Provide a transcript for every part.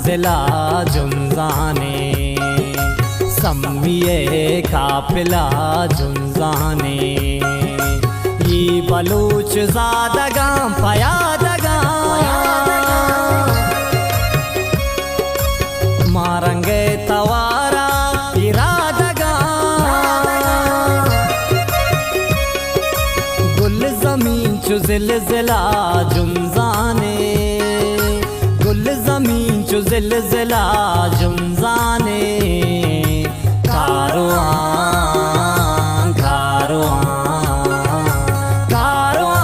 मंजिला जुंजाने सम्मिये काफिला जुंजाने ये बलूच ज़ादगा पयादगा मारंगे तवारा इरादगा गुल ज़मीन चु ज़िलज़िला जुंजाने गुल ज़मीन चु ज़िलज़िला जुंजाने कारवां कारवां कारवां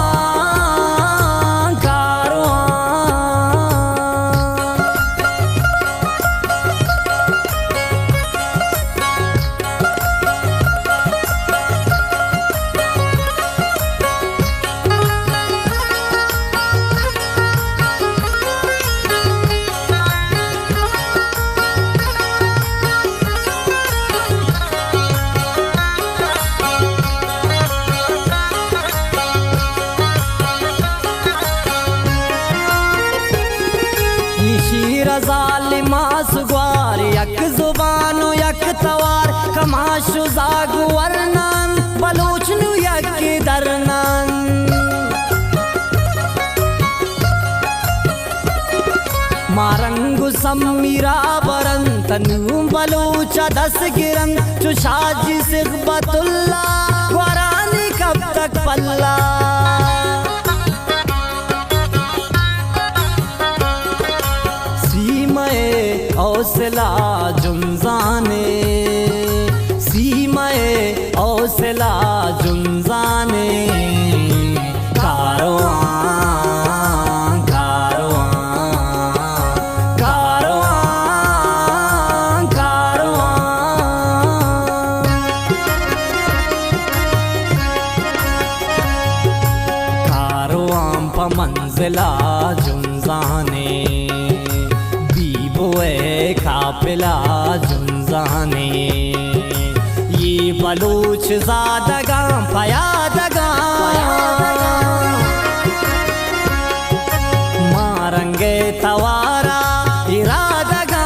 ज़ालिमा सुगवार यक ज़ुबानो यक तवार कमाशु ज़ागु वर्नन बलूचनु यक दरनन मारंगु सम्मीरा बरन तनु बलूचा दस गिरन चुशाजी सिगबतुल्ला वरानी कब तक पल्ला औसला जुंजाने सीमाए औसला जुंजाने कारवां कारवां कारवां कारवां प मंजिला जुंजाने काफिला जुंजाने ये बलूच ज़ादगा पयादगा मारंगे तवारा इरादगा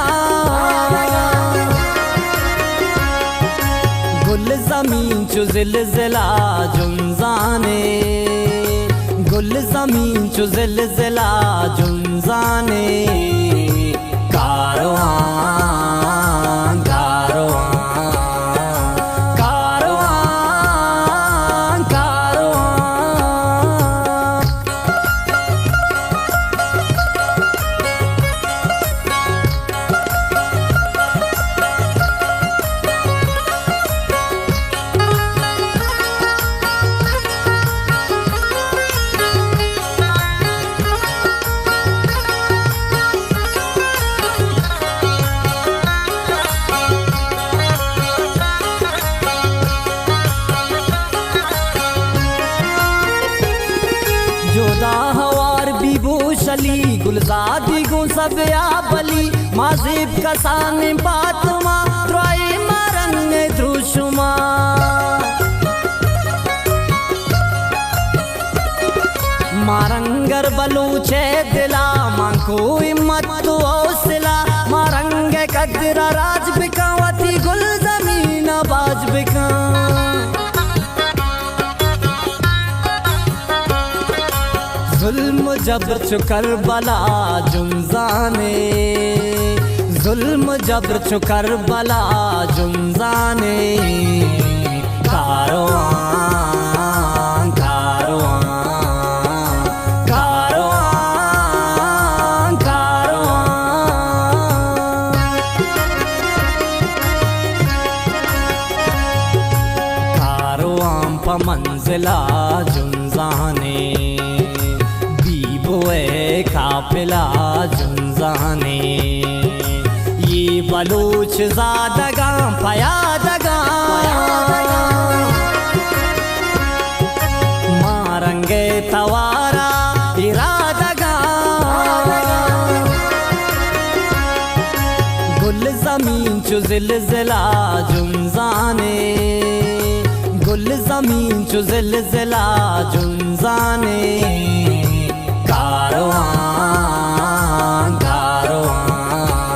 गुल ज़मीन चु ज़िलज़िला जुंजाने गुल ज़मीन चु ज़िलज़िला जुंजाने कारवां कारवां कारवां शली गुलजादी गु सबया बली माजिब कसान बातमा त्राई मारंग द्रुशुमा मारंगर बलूचे दिला मांको हिम्मत तो औसला मारंग कदरा राज बिकावती गुल जमीन बाज बिका जुल्म जबर चु करबला जुंजाने जुल्म जबर चु करबला जुंजाने कारवां कारवां कारवां कारवां प मंजिला जुंजाने काफिला जुंजाने ये बलूच ज़ादगा पयादगा मारंगे तवारा इरादगा गुल ज़मीन चु ज़िलज़िला जुंजाने गुल ज़मीन चु ज़िलज़िला जुंजाने कारवां कारवां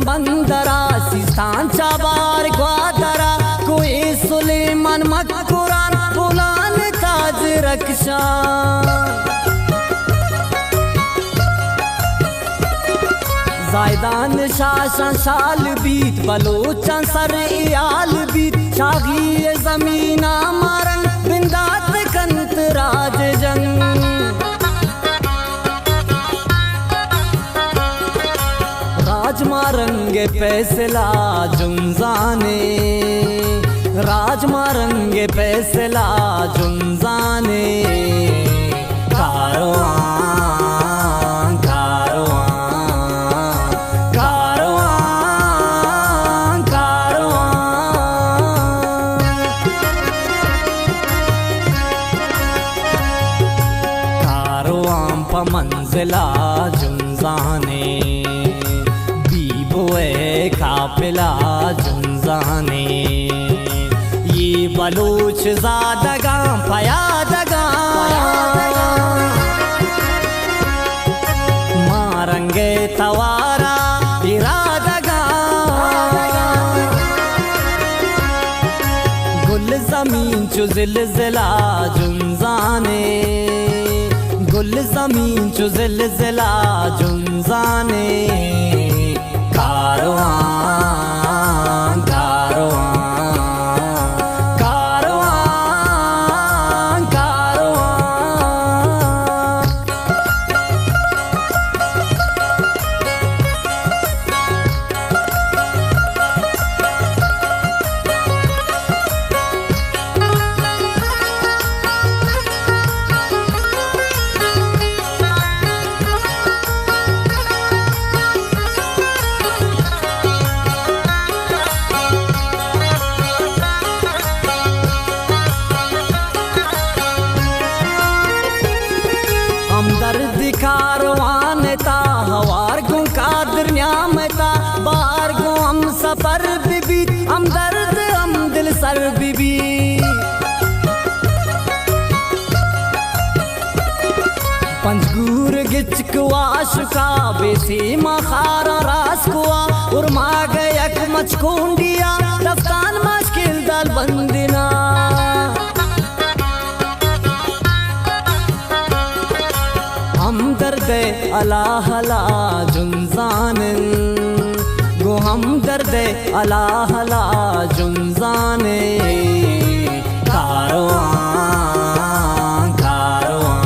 बंदरा सिस्तान चाबार ग्वादरा कोई सुलेमान मक्कुरान बुलान ताज रक्षा जायदान शासन शाल बीत बलोचन सर इयाल बीत शागी जमीना मारंग बिंदात कंत राज जंग राजमारंगे फैसला जुंजाने राजमारंगे फैसला जुंजाने कारवां कारवां कारवां कारवां प मंजिला जुंजाने काफिला जुंजाने ये बलूच ज़ादगा फयादगा मारंगे तवारा इरादगा गुल ज़मीन चु ज़िलज़िला जुंजाने गुल ज़मीन चु ज़िलज़िला जुंजाने कारवां कारवां कारवां कारवान ता हवार गो कादर न्यामता बार गो हम सफर बीबी हम दर्द हम दिल सर बीबी पंजगूर गिचकुआ शुका बेसी मखारा रासकुआ और माग यक मचकोंडिया दफ्तान मुश्किल दल बंदिना हम दर्द अला हला जुंजानन गो हम दर्द अला हला जुंजाने कारवां कारवां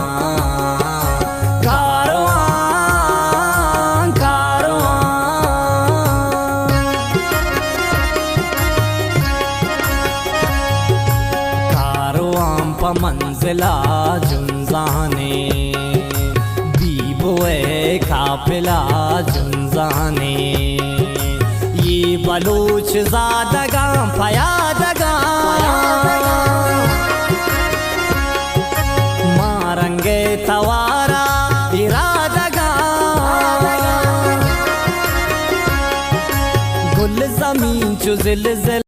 कारवां कारवां प मंजिला जुंजाने काफिला जुंजाने ये बलूच ज़ादगा फयादगा मारंगे तवारा इरादगा गुल ज़मीन चु ज़िल